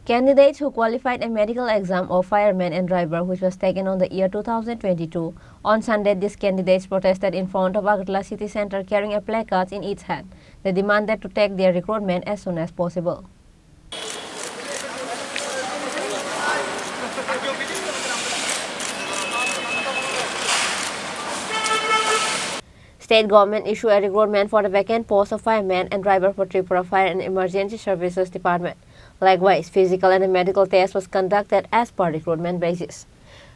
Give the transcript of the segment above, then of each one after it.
Candidates who qualified a medical exam of Fireman and Driver, which was taken on the year 2022, on Sunday these candidates protested in front of Agartala city centre carrying a placard in each hand. They demanded to take their recruitment as soon as possible. State government issued a recruitment for the vacant post of Fireman and Driver for Tripura Fire and Emergency Services Department. Likewise, physical and medical test was conducted as per recruitment basis.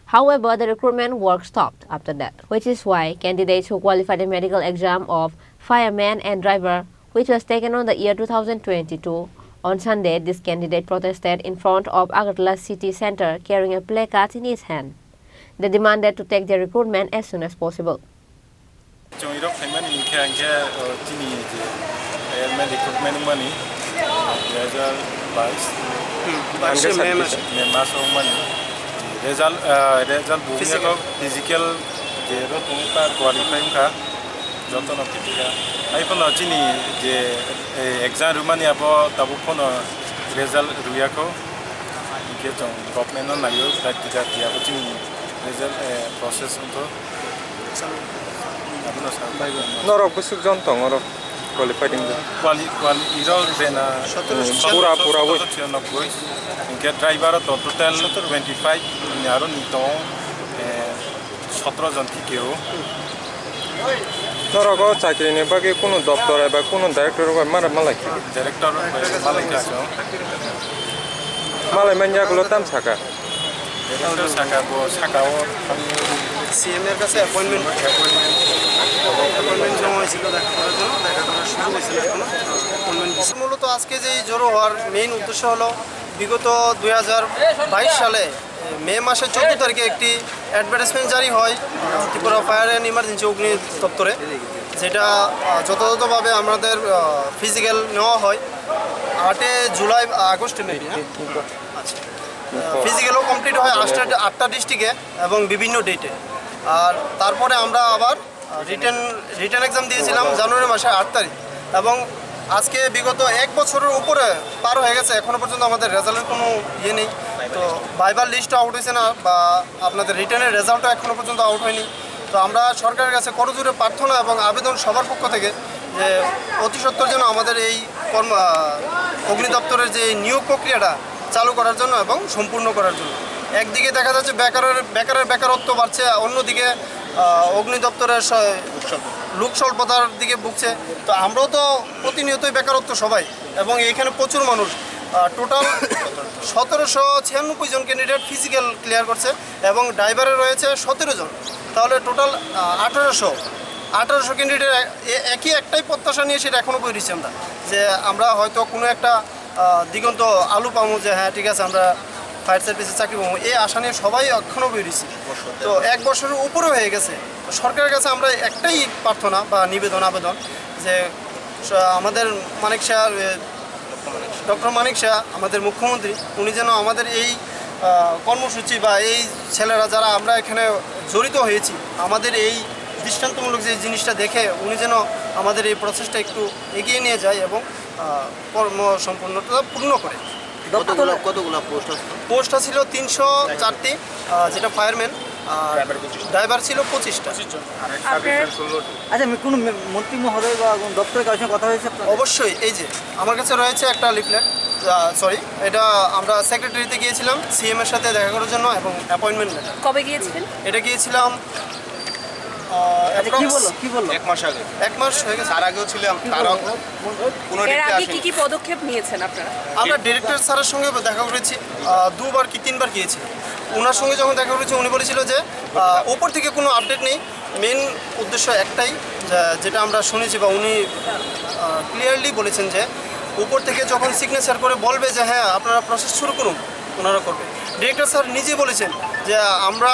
However, the recruitment work stopped after that, which is why candidates who qualified the medical exam of Fireman and Driver, which was taken on the year 2022, on Sunday, this candidate protested in front of Agartala city centre carrying a placard in his hand. They demanded to take their recruitment as soon as possible. Chini recruitment money, result price, result physical, qualifying jotono kitika. Iphone chini exam rumani abo tabukon result ruyako. Ike government no nayo practical dia chini result process unto. Norok busuk jontong norok qualified in result bena pura boy get driver total 25 nyaro nito 17 জন থেকেও norok চাকরি নি বাকি কোন দপ্তরে বা কোন director মালাই director মালাই আছে মালাই মানিয়া গুলো দাম ছাকা ডাইরেক্টর ছাকাও সিএম এর কাছে অ্যাপয়েন্টমেন্ট জমা হয়েছিল দেখা করার জন্য দেখা করার সুযোগ হয়েছিল এখন অ্যাপয়েন্টমেন্ট মূলত আজকে যে জড়ো হওয়ার মেইন উদ্দেশ্য হলো বিগত 2022 সালে মে মাসের 14 তারিখে একটি অ্যাডভার্টাইজমেন্ট জারি হয় ত্রিপুরা ফায়ার অ্যান্ড ইমার্জেন্সি অগ্নি দপ্তরে, যেটা যথাযথভাবে আমাদের ফিজিক্যাল নেওয়া হয় 8 জুলাই আগস্টে মেবি। আচ্ছা, ফিজিক্যালও কমপ্লিট হয় 8টা ডিস্ট্রিক্টে এবং বিভিন্ন ডেটে। আর তারপরে আমরা আবার রিটেন এক্সাম দিয়েছিলাম জানুয়ারি মাসের 8 তারিখ, এবং আজকে বিগত 1 বছরের উপরে পার হয়ে গেছে, এখনও পর্যন্ত আমাদের রেজাল্টের কোনো ইয়ে নেই। তো ভাইবার লিস্টও আউট হয়েছে না, বা আপনাদের রিটেনের রেজাল্টও এখনও পর্যন্ত আউট হয়নি। তো আমরা সরকারের কাছে করজোড়ে প্রার্থনা এবং আবেদন সবার পক্ষ থেকে যে অতি সত্বর যেন আমাদের এই অগ্নি দপ্তরের যে নিয়োগ প্রক্রিয়াটা চালু করার জন্য এবং সম্পূর্ণ করার জন্য। একদিকে দেখা যাচ্ছে বেকারত্ব বাড়ছে, অন্যদিকে অগ্নি দপ্তরের লোক স্বল্পতার দিকে ভুগছে। তো আমরাও তো প্রতিনিয়তই বেকারত্ব সবাই, এবং এখানে প্রচুর মানুষ টোটাল 1796 জন ক্যান্ডিডেট ফিজিক্যাল ক্লিয়ার করছে এবং ড্রাইভারে রয়েছে 17 জন, তাহলে টোটাল 1800 ক্যান্ডিডেট একটাই প্রত্যাশা নিয়ে সেটা এখনও বইছি আমরা, যে আমরা হয়তো কোনো একটা দিগন্ত আলু পাবো, যে হ্যাঁ ঠিক আছে আমরা ফায়ার সার্ভিসে চাকরি পাবো, এই আশা নিয়ে সবাই এখনও বেরিয়েছি। তো 1 বছরের উপরে হয়ে গেছে। তো সরকারের কাছে আমরা একটাই প্রার্থনা বা আবেদন যে আমাদের ডক্টর মানিক শাহ আমাদের মুখ্যমন্ত্রী, উনি যেন আমাদের এই কর্মসূচি বা এই ছেলেরা যারা আমরা এখানে জড়িত হয়েছি, আমাদের এই দৃষ্টান্তমূলক যে জিনিসটা দেখে উনি যেন আমাদের এই প্রসেসটা একটু এগিয়ে নিয়ে যায় এবং কর্মসম্পন্নতা পূর্ণ করে। কতগুলো পোস্ট ছিল 304টি, যেটা ফায়ারম্যান, আর ড্রাইভার ছিল 25টা। আচ্ছা, কোনো মন্ত্রী মহোদয় বা দপ্তরের কারোর সঙ্গে কথা হয়েছে? অবশ্যই, এই যে আমার কাছে রয়েছে একটা লিফলেট, এটা আমরা সেক্রেটারিতে গিয়েছিলাম সিএম এর সাথে দেখা করার জন্য, এবং অ্যাপয়েন্টমেন্ট লেটার। কবে গিয়েছিলেন? এটা গিয়েছিলাম কি বললো 1 মাস আগে। 1 মাস হয়ে গেছে, তার আগেও ছিলাম। এর আগে কি পদক্ষেপ নিয়েছেন আপনারা? আমরা ডিরেক্টর স্যারের সঙ্গে দেখা করেছি, 2বার কি 3বার গিয়েছি। ওনার সঙ্গে যখন দেখা করেছি উনি বলেছিল যে ওপর থেকে কোনো আপডেট নেই, মেন উদ্দেশ্য একটাই যেটা আমরা শুনেছি, বা উনি ক্লিয়ারলি বলেছেন যে উপর থেকে যখন সিগনেচার করে বলবে যে হ্যাঁ আপনারা প্রসেস শুরু করুন, ওনারা করবে। ডিরেক্টর স্যার নিজে বলেছেন যে আমরা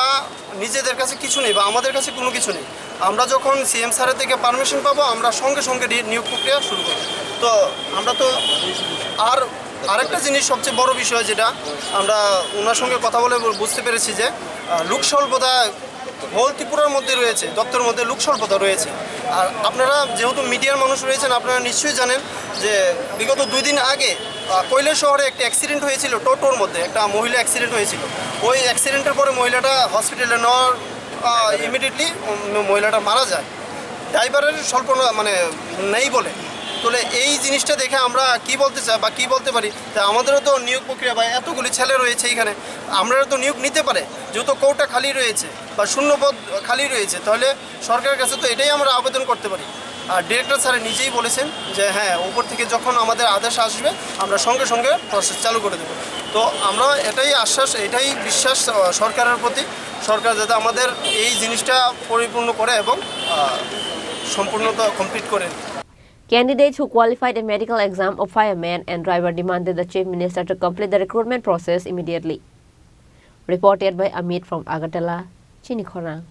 নিজেদের কাছে কিছু নেই বা আমাদের কাছে কোনো কিছু নেই, আমরা যখন সিএম স্যারের থেকে পারমিশন পাবো আমরা সঙ্গে সঙ্গে নিয়োগ প্রক্রিয়া শুরু করব। তো আমরা তো আরেকটা জিনিস সবচেয়ে বড় বিষয় যেটা আমরা ওনার সঙ্গে কথা বলে বুঝতে পেরেছি যে লোক স্বল্পতা হোল ত্রিপুরার মধ্যে রয়েছে, দপ্তরের মধ্যে লোক স্বল্পতা রয়েছে। আর আপনারা যেহেতু মিডিয়ার মানুষ রয়েছেন, আপনারা নিশ্চয়ই জানেন যে বিগত 2 দিন আগে কৈলাস শহরে একটা অ্যাক্সিডেন্ট হয়েছিল, টোটোর মধ্যে একটা মহিলা অ্যাক্সিডেন্ট হয়েছিল। ওই অ্যাক্সিডেন্টের পরে মহিলাটা হসপিটালে নেওয়ার ইমিডিয়েটলি মহিলাটা মারা যায়। ড্রাইভারের স্বল্প মানে নেই বলে। তাহলে এই জিনিসটা দেখে আমরা কি বলতে চাই বা কি বলতে পারি, যে আমাদেরও তো নিয়োগ প্রক্রিয়া বা এতগুলি ছেলে রয়েছে এখানে, আমরা তো নিয়োগ নিতে পারে, যেহেতু কোটা খালি রয়েছে বা শূন্যপদ খালি রয়েছে, তাহলে সরকারের কাছে তো এটাই আমরা আবেদন করতে পারি। আর ডিরেক্টর স্যার নিজেই বলেছেন যে হ্যাঁ, উপর থেকে যখন আমাদের আদেশ আসবে আমরা সঙ্গে সঙ্গে প্রসেস চালু করে দেবো। তো আমরা এটাই আশ্বাস, এটাই বিশ্বাস সরকারের প্রতি, সরকার যাতে আমাদের এই জিনিসটা পরিপূর্ণ করে এবং সম্পূর্ণতা কমপ্লিট করে। Candidates who qualified a medical exam of fireman and driver demanded the Chief Minister to complete the recruitment process immediately. Reported by Amit from Agartala, Chini Khorang.